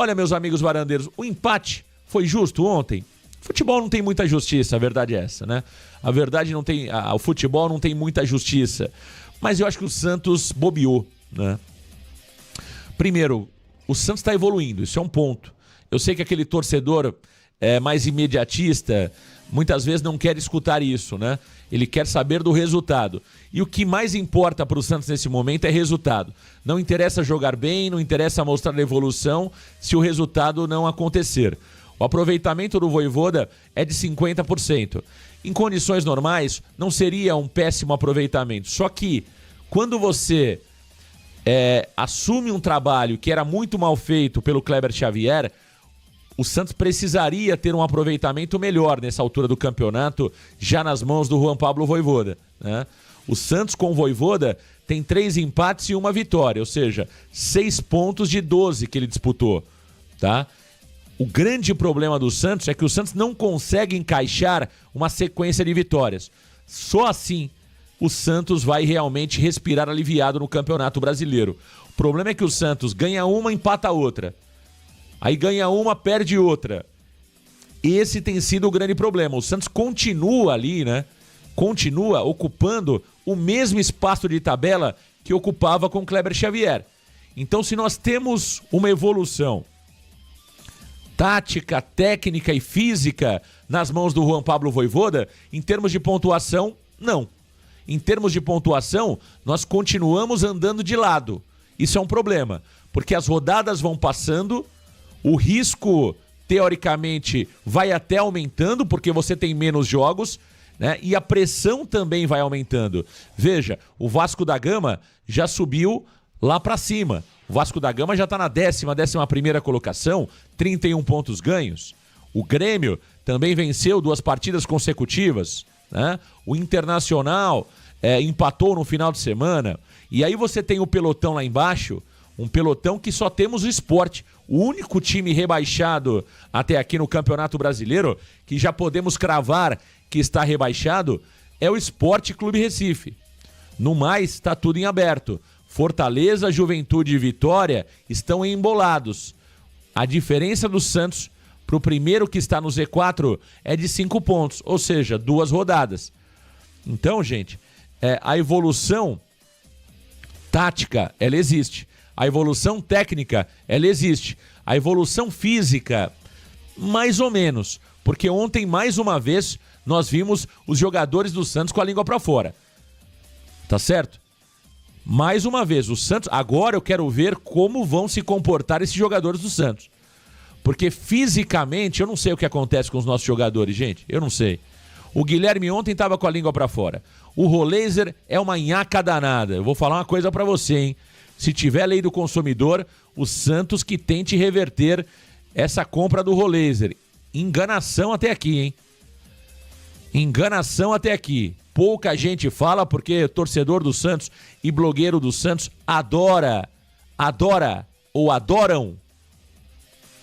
Olha, meus amigos varandeiros, o empate foi justo ontem? Futebol não tem muita justiça, a verdade é essa, né? A verdade não tem... O futebol não tem muita justiça. Mas eu acho que o Santos bobeou, né? Primeiro, o Santos está evoluindo, isso é um ponto. Eu sei que aquele torcedor mais imediatista muitas vezes não quer escutar isso, né? Ele quer saber do resultado. E o que mais importa para o Santos nesse momento é resultado. Não interessa jogar bem, não interessa mostrar evolução se o resultado não acontecer. O aproveitamento do Vojvoda é de 50%. Em condições normais, não seria um péssimo aproveitamento. Só que, quando você assume um trabalho que era muito mal feito pelo Kleber Xavier, o Santos precisaria ter um aproveitamento melhor nessa altura do campeonato, já nas mãos do Juan Pablo Vojvoda, né? O Santos com o Vojvoda tem 3 empates e 1 vitória, ou seja, 6 pontos de 12 que ele disputou, tá? O grande problema do Santos é que o Santos não consegue encaixar uma sequência de vitórias. Só assim o Santos vai realmente respirar aliviado no Campeonato Brasileiro. O problema é que o Santos ganha uma, empata a outra. Aí ganha uma, perde outra. Esse tem sido o grande problema. O Santos continua ali, né? Continua ocupando o mesmo espaço de tabela que ocupava com o Kleber Xavier. Então, se nós temos uma evolução tática, técnica e física nas mãos do Juan Pablo Vojvoda, em termos de pontuação, não. Em termos de pontuação, nós continuamos andando de lado. Isso é um problema, porque as rodadas vão passando, o risco, teoricamente, vai até aumentando, porque você tem menos jogos, né? E a pressão também vai aumentando. Veja, o Vasco da Gama já subiu lá para cima. O Vasco da Gama já está na 11ª colocação, 31 pontos ganhos. O Grêmio também venceu 2 partidas consecutivas, né? O Internacional empatou no final de semana. E aí você tem o pelotão lá embaixo, um pelotão que só temos o Sport. O único time rebaixado até aqui no Campeonato Brasileiro, que já podemos cravar que está rebaixado, é o Sport Clube Recife. No mais, está tudo em aberto. Fortaleza, Juventude e Vitória estão embolados. A diferença do Santos para o primeiro que está no Z4 é de 5 pontos, ou seja, 2 rodadas. Então, gente, a evolução tática, ela existe. A evolução técnica, ela existe. A evolução física, mais ou menos. Porque ontem, mais uma vez, nós vimos os jogadores do Santos com a língua para fora. Tá certo? Mais uma vez, o Santos... Agora eu quero ver como vão se comportar esses jogadores do Santos. Porque fisicamente, eu não sei o que acontece com os nossos jogadores, gente. Eu não sei. O Guilherme ontem estava com a língua para fora. O Roleiser é uma nhaca danada. Eu vou falar uma coisa para você, hein? Se tiver lei do consumidor, o Santos que tente reverter essa compra do Roleiser. Enganação até aqui, hein? Enganação até aqui. Pouca gente fala porque torcedor do Santos e blogueiro do Santos adora ou adoram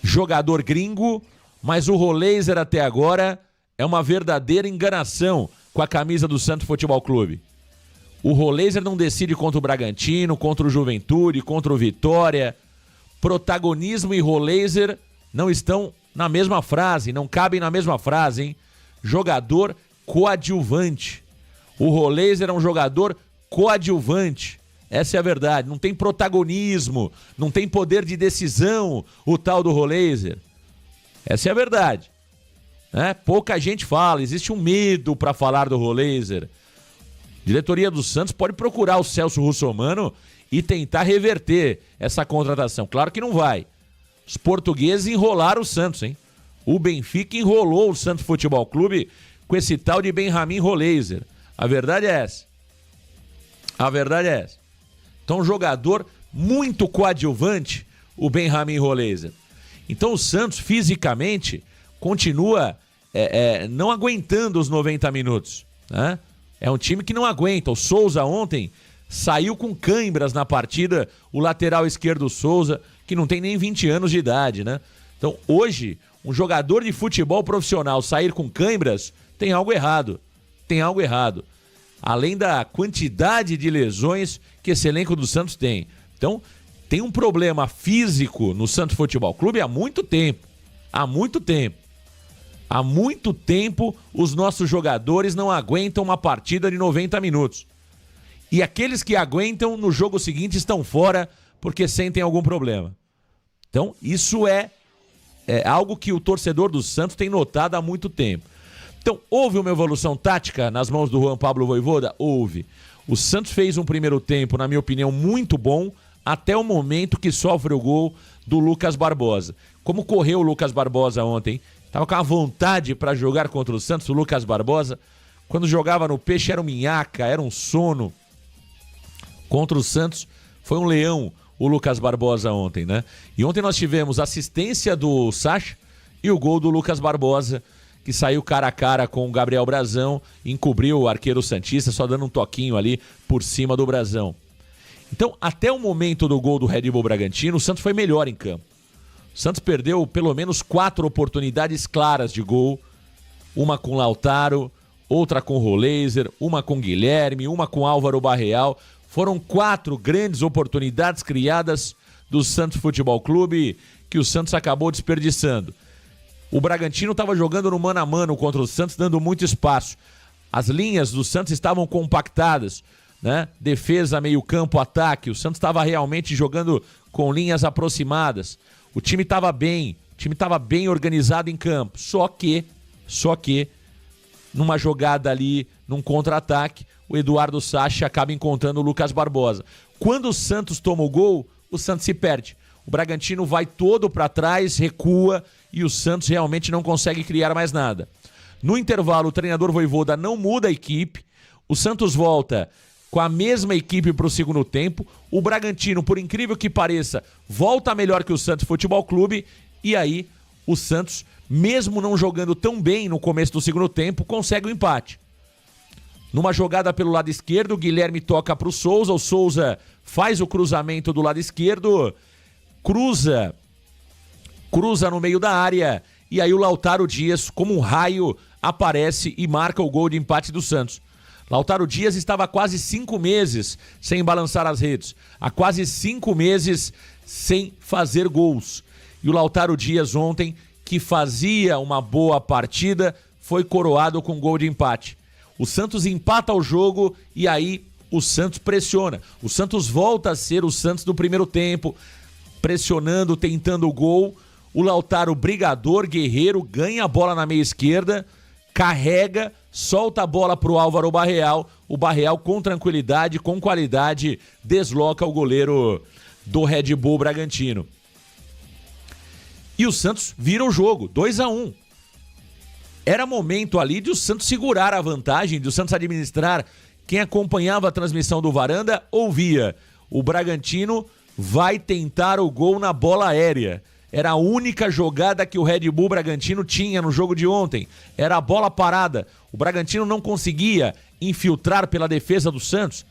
jogador gringo, mas o Roleiser até agora é uma verdadeira enganação com a camisa do Santos Futebol Clube. O Roleiser não decide contra o Bragantino, contra o Juventude, contra o Vitória. Protagonismo e Roleiser não estão na mesma frase, não cabem na mesma frase, hein? Jogador coadjuvante. O Roleiser é um jogador coadjuvante. Essa é a verdade. Não tem protagonismo, não tem poder de decisão o tal do Roleiser. Essa é a verdade. Pouca gente fala, existe um medo para falar do Roleiser. Diretoria do Santos pode procurar o Celso Russomano e tentar reverter essa contratação. Claro que não vai. Os portugueses enrolaram o Santos, hein? O Benfica enrolou o Santos Futebol Clube com esse tal de Benjamin Roleiser. A verdade é essa. A verdade é essa. Então, um jogador muito coadjuvante, o Benjamin Roleiser. Então, o Santos, fisicamente, continua não aguentando os 90 minutos, né? É um time que não aguenta. O Souza ontem saiu com cãibras na partida, o lateral esquerdo Souza, que não tem nem 20 anos de idade, né? Então, hoje, um jogador de futebol profissional sair com cãibras, tem algo errado. Tem algo errado. Além da quantidade de lesões que esse elenco do Santos tem. Então, tem um problema físico no Santos Futebol Clube há muito tempo. Há muito tempo. Há muito tempo os nossos jogadores não aguentam uma partida de 90 minutos. E aqueles que aguentam no jogo seguinte estão fora porque sentem algum problema. Então, isso é algo que o torcedor do Santos tem notado há muito tempo. Então, houve uma evolução tática nas mãos do Juan Pablo Vojvoda? Houve. O Santos fez um primeiro tempo, na minha opinião, muito bom, até o momento que sofre o gol do Lucas Barbosa. Como correu o Lucas Barbosa ontem? Tava com a vontade para jogar contra o Santos, o Lucas Barbosa. Quando jogava no Peixe era um minhaca, era um sono. Contra o Santos foi um leão o Lucas Barbosa ontem, né? E ontem nós tivemos assistência do Sacha e o gol do Lucas Barbosa, que saiu cara a cara com o Gabriel Brazão, encobriu o arqueiro santista, só dando um toquinho ali por cima do Brazão. Então, até o momento do gol do Red Bull Bragantino, o Santos foi melhor em campo. O Santos perdeu pelo menos 4 oportunidades claras de gol, uma com Lautaro, outra com Roleiser, uma com Guilherme, uma com Álvaro Barreal. Foram 4 grandes oportunidades criadas do Santos Futebol Clube que o Santos acabou desperdiçando. O Bragantino estava jogando no mano a mano contra o Santos, dando muito espaço. As linhas do Santos estavam compactadas, né? Defesa, meio campo, ataque. O Santos estava realmente jogando com linhas aproximadas. O time estava bem, organizado em campo. Só que, numa jogada ali, num contra-ataque, o Eduardo Sacha acaba encontrando o Lucas Barbosa. Quando o Santos toma o gol, o Santos se perde. O Bragantino vai todo para trás, recua e o Santos realmente não consegue criar mais nada. No intervalo, o treinador Vojvoda não muda a equipe. O Santos volta com a mesma equipe para o segundo tempo. O Bragantino, por incrível que pareça, volta melhor que o Santos Futebol Clube. E aí, o Santos, mesmo não jogando tão bem no começo do segundo tempo, consegue o empate. Numa jogada pelo lado esquerdo, o Guilherme toca para o Souza. O Souza faz o cruzamento do lado esquerdo, cruza no meio da área. E aí o Lautaro Dias, como um raio, aparece e marca o gol de empate do Santos. Lautaro Dias estava há quase 5 meses sem balançar as redes. Há quase 5 meses sem fazer gols. E o Lautaro Dias ontem, que fazia uma boa partida, foi coroado com gol de empate. O Santos empata o jogo e aí o Santos pressiona. O Santos volta a ser o Santos do primeiro tempo, pressionando, tentando o gol. O Lautaro, brigador, guerreiro, ganha a bola na meia esquerda, carrega, solta a bola para o Álvaro Barreal. O Barreal, com tranquilidade, com qualidade, desloca o goleiro do Red Bull Bragantino. E o Santos vira o jogo, 2-1. Era momento ali de o Santos segurar a vantagem, de o Santos administrar. Quem acompanhava a transmissão do Varanda ouvia: o Bragantino vai tentar o gol na bola aérea. Era a única jogada que o Red Bull Bragantino tinha no jogo de ontem. Era a bola parada. O Bragantino não conseguia infiltrar pela defesa do Santos,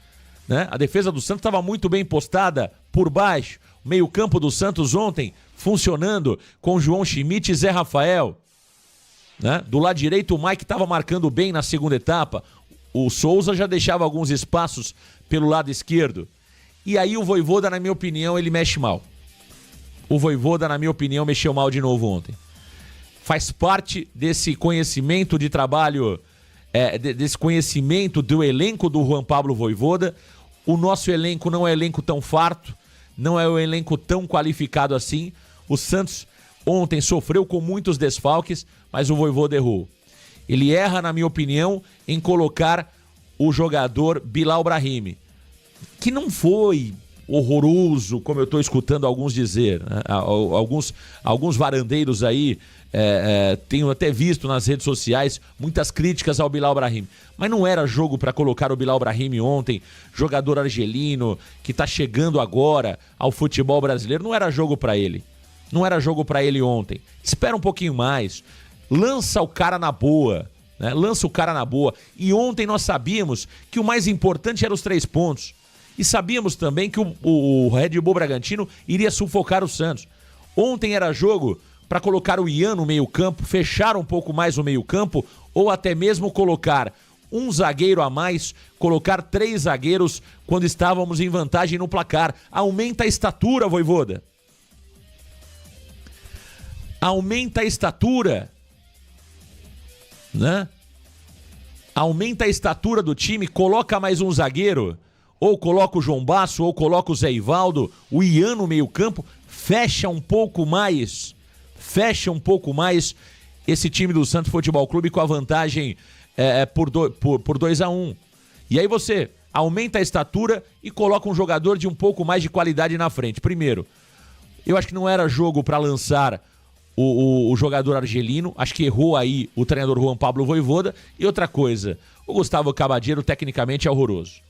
né? A defesa do Santos estava muito bem postada por baixo. O meio-campo do Santos ontem funcionando com João Schmidt e Zé Rafael, né? Do lado direito o Mike estava marcando bem na segunda etapa. O Souza já deixava alguns espaços pelo lado esquerdo. E aí o Vojvoda, na minha opinião, ele mexe mal. O Vojvoda, na minha opinião, mexeu mal de novo ontem. Faz parte desse conhecimento de trabalho, desse conhecimento do elenco do Juan Pablo Vojvoda. O nosso elenco não é um elenco tão farto, não é um elenco tão qualificado assim. O Santos ontem sofreu com muitos desfalques, mas o Vojvoda errou. Ele erra, na minha opinião, em colocar o jogador Bilal Brahimi, que não foi horroroso, como eu estou escutando alguns dizer, né? Alguns varandeiros aí, tenho até visto nas redes sociais muitas críticas ao Bilal Brahimi, mas não era jogo para colocar o Bilal Brahimi ontem, jogador argelino, que está chegando agora ao futebol brasileiro. Não era jogo para ele, não era jogo para ele ontem. Espera um pouquinho mais, lança o cara na boa, né? Lança o cara na boa. E ontem nós sabíamos que o mais importante era os 3 pontos. E sabíamos também que o Red Bull Bragantino iria sufocar o Santos. Ontem era jogo para colocar o Ian no meio-campo, fechar um pouco mais o meio-campo, ou até mesmo colocar um zagueiro a mais, colocar 3 zagueiros quando estávamos em vantagem no placar. Aumenta a estatura, Vojvoda. Aumenta a estatura, né? Aumenta a estatura do time, coloca mais um zagueiro, ou coloca o João Basso, ou coloca o Zé Ivaldo, o Ian no meio-campo, fecha um pouco mais esse time do Santos Futebol Clube com a vantagem por 2-1. E aí você aumenta a estatura e coloca um jogador de um pouco mais de qualidade na frente. Primeiro, eu acho que não era jogo para lançar o jogador argelino, acho que errou aí o treinador Juan Pablo Vojvoda. E outra coisa, o Gustavo Cabadiero tecnicamente é horroroso.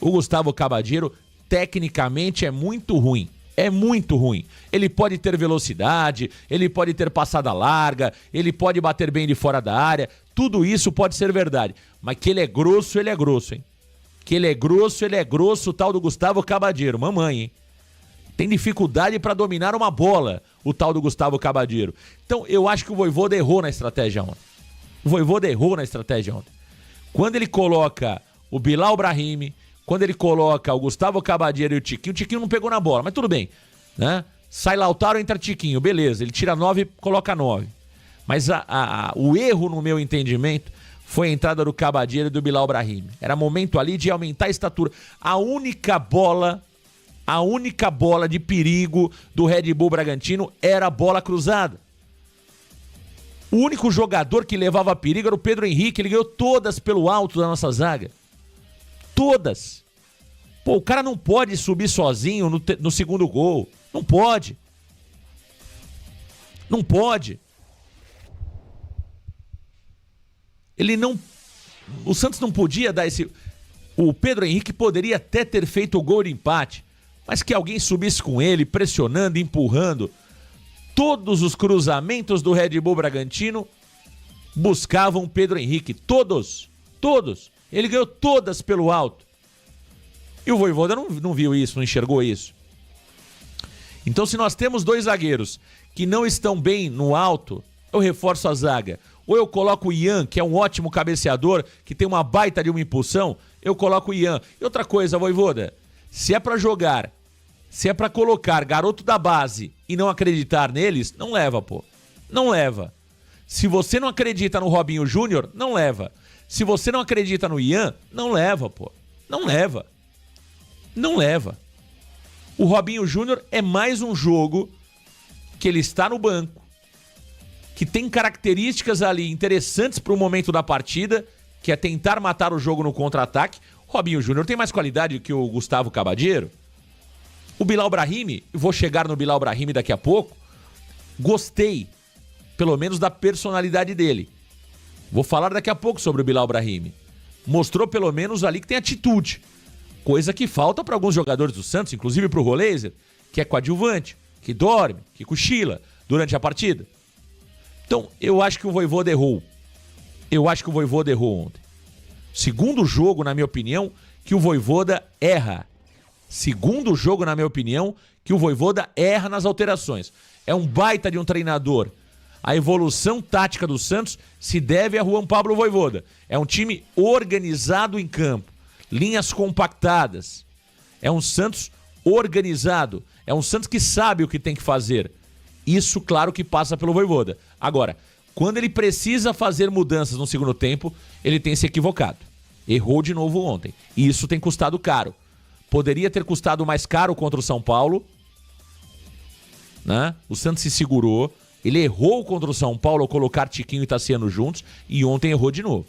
O Gustavo Cabadiero tecnicamente é muito ruim. É muito ruim. Ele pode ter velocidade, ele pode ter passada larga, ele pode bater bem de fora da área, tudo isso pode ser verdade. Mas que ele é grosso, hein? Que ele é grosso, o tal do Gustavo Cabadiero. Mamãe, hein? Tem dificuldade para dominar uma bola, o tal do Gustavo Cabadiero. Então, eu acho que o Vojvoda errou na estratégia ontem. Quando ele coloca o Bilal Brahimi, quando ele coloca o Gustavo Cabadiero e o Tiquinho não pegou na bola, mas tudo bem, né? Sai Lautaro, entra Tiquinho, beleza. Ele tira 9 e coloca 9. Mas o erro, no meu entendimento, foi a entrada do Cabadiero e do Bilal Brahimi. Era momento ali de aumentar a estatura. A única bola de perigo do Red Bull Bragantino era a bola cruzada. O único jogador que levava perigo era o Pedro Henrique. Ele ganhou todas pelo alto da nossa zaga. Todas. Pô, o cara não pode subir sozinho no segundo gol. Não pode. Não pode. O Santos não podia dar esse... O Pedro Henrique poderia até ter feito o gol de empate, mas que alguém subisse com ele, pressionando, empurrando. Todos os cruzamentos do Red Bull Bragantino buscavam o Pedro Henrique. Todos. Ele ganhou todas pelo alto. E o Vojvoda não viu isso, não enxergou isso. Então, se nós temos 2 zagueiros que não estão bem no alto, eu reforço a zaga. Ou eu coloco o Ian, que é um ótimo cabeceador, que tem uma baita de uma impulsão, eu coloco o Ian. E outra coisa, Vojvoda, se é pra jogar, se é pra colocar garoto da base e não acreditar neles, não leva, pô. Não leva. Se você não acredita no Robinho Júnior, não leva. Se você não acredita no Ian, não leva, pô. Não leva. O Robinho Júnior é mais um jogo que ele está no banco, que tem características ali interessantes para o momento da partida, que é tentar matar o jogo no contra-ataque. Robinho Júnior tem mais qualidade que o Gustavo Cabadiero. O Bilal Brahimi, vou chegar no Bilal Brahimi daqui a pouco, gostei, pelo menos da personalidade dele. Vou falar daqui a pouco sobre o Bilal Brahimi. Mostrou pelo menos ali que tem atitude, coisa que falta para alguns jogadores do Santos, inclusive para o Roleiser, que é coadjuvante, que dorme, que cochila durante a partida. Então, eu acho que o Vojvoda errou. Ontem. Segundo jogo, na minha opinião, que o Vojvoda erra. Nas alterações. É um baita de um treinador. A evolução tática do Santos se deve a Juan Pablo Vojvoda. É um time organizado em campo. Linhas compactadas. É um Santos organizado. É um Santos que sabe o que tem que fazer. Isso, claro, que passa pelo Vojvoda. Agora, quando ele precisa fazer mudanças no segundo tempo, ele tem se equivocado. Errou de novo ontem. E isso tem custado caro. Poderia ter custado mais caro contra o São Paulo, né? O Santos se segurou. Ele errou contra o São Paulo ao colocar Tiquinho e Tassiano juntos. E ontem errou de novo.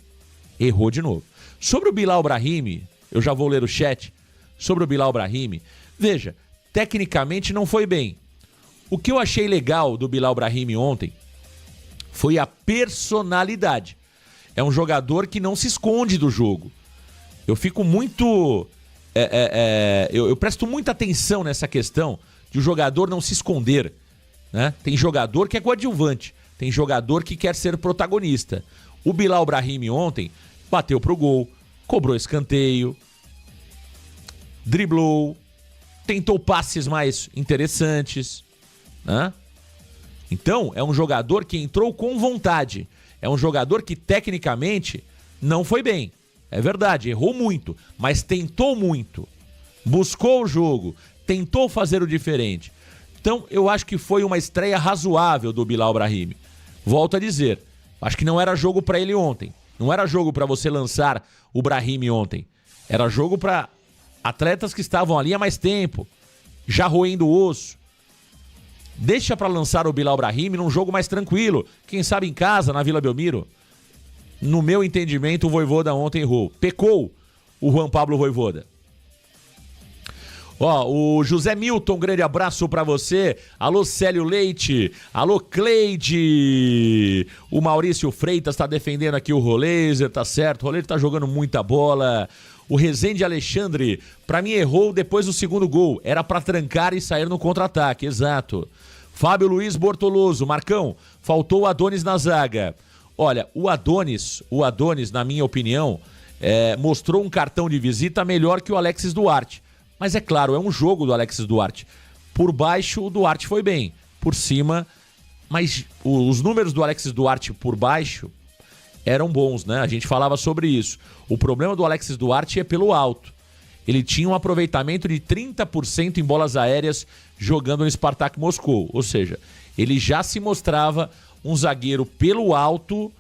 Sobre o Bilal Brahimi, eu já vou ler o chat. Sobre o Bilal Brahimi, veja, tecnicamente não foi bem. O que eu achei legal do Bilal Brahimi ontem foi a personalidade. É um jogador que não se esconde do jogo. Eu fico muito... eu presto muita atenção nessa questão de o jogador não se esconder, né? Tem jogador que é coadjuvante, tem jogador que quer ser protagonista. O Bilal Brahimi ontem bateu pro gol, cobrou escanteio, driblou, tentou passes mais interessantes, né? Então, é um jogador que entrou com vontade. É um jogador que, tecnicamente, não foi bem. É verdade, errou muito, mas tentou muito. Buscou o jogo, tentou fazer o diferente. Então, eu acho que foi uma estreia razoável do Bilal Brahimi. Volto a dizer, acho que não era jogo para ele ontem. Não era jogo para você lançar o Brahimi ontem. Era jogo para atletas que estavam ali há mais tempo, já roendo o osso. Deixa para lançar o Bilal Brahimi num jogo mais tranquilo, quem sabe em casa, na Vila Belmiro. No meu entendimento, o Vojvoda ontem errou. Pecou o Juan Pablo Vojvoda. Ó, o José Milton, grande abraço pra você. Alô, Célio Leite. Alô, Cleide. O Maurício Freitas tá defendendo aqui o Roleiser, tá certo. O Roleiser tá jogando muita bola. O Rezende Alexandre, pra mim errou depois do segundo gol. Era pra trancar e sair no contra-ataque, exato. Fábio Luiz Bortoloso, Marcão, faltou o Adonis na zaga. Olha, o Adonis, na minha opinião, mostrou um cartão de visita melhor que o Alexis Duarte. Mas é claro, é um jogo do Alexis Duarte. Por baixo, o Duarte foi bem. Por cima, mas os números do Alexis Duarte por baixo eram bons, né? A gente falava sobre isso. O problema do Alexis Duarte é pelo alto. Ele tinha um aproveitamento de 30% em bolas aéreas jogando no Spartak Moscou. Ou seja, ele já se mostrava um zagueiro pelo alto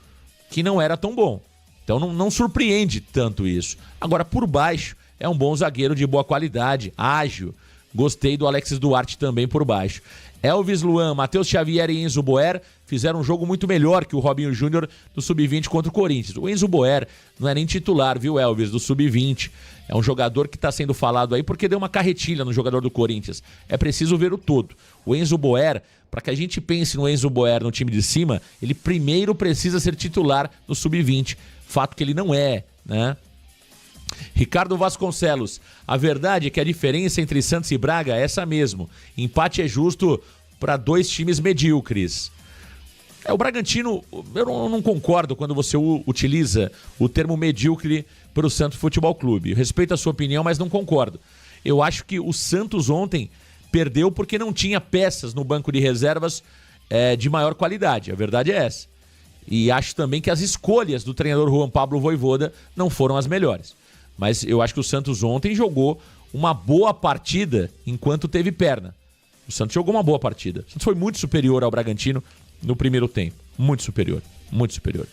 que não era tão bom. Então não surpreende tanto isso. Agora, por baixo, é um bom zagueiro de boa qualidade, ágil. Gostei do Alexis Duarte também por baixo. Elvis Luan, Matheus Xavier e Enzo Boer fizeram um jogo muito melhor que o Robinho Júnior do Sub-20 contra o Corinthians. O Enzo Boer não é nem titular, viu, Elvis, do Sub-20. É um jogador que está sendo falado aí porque deu uma carretilha no jogador do Corinthians. É preciso ver o todo. O Enzo Boer, para que a gente pense no Enzo Boer no time de cima, ele primeiro precisa ser titular no Sub-20. Fato que ele não é, né? Ricardo Vasconcelos, a verdade é que a diferença entre Santos e Braga é essa mesmo. Empate é justo para dois times medíocres. O Bragantino, eu não concordo quando você utiliza o termo medíocre para o Santos Futebol Clube. Eu respeito a sua opinião, mas não concordo. Eu acho que o Santos ontem perdeu porque não tinha peças no banco de reservas de maior qualidade. A verdade é essa. E acho também que as escolhas do treinador Juan Pablo Vojvoda não foram as melhores. Mas eu acho que o Santos ontem jogou uma boa partida enquanto teve perna. O Santos jogou uma boa partida. O Santos foi muito superior ao Bragantino no primeiro tempo. Muito superior, muito superior.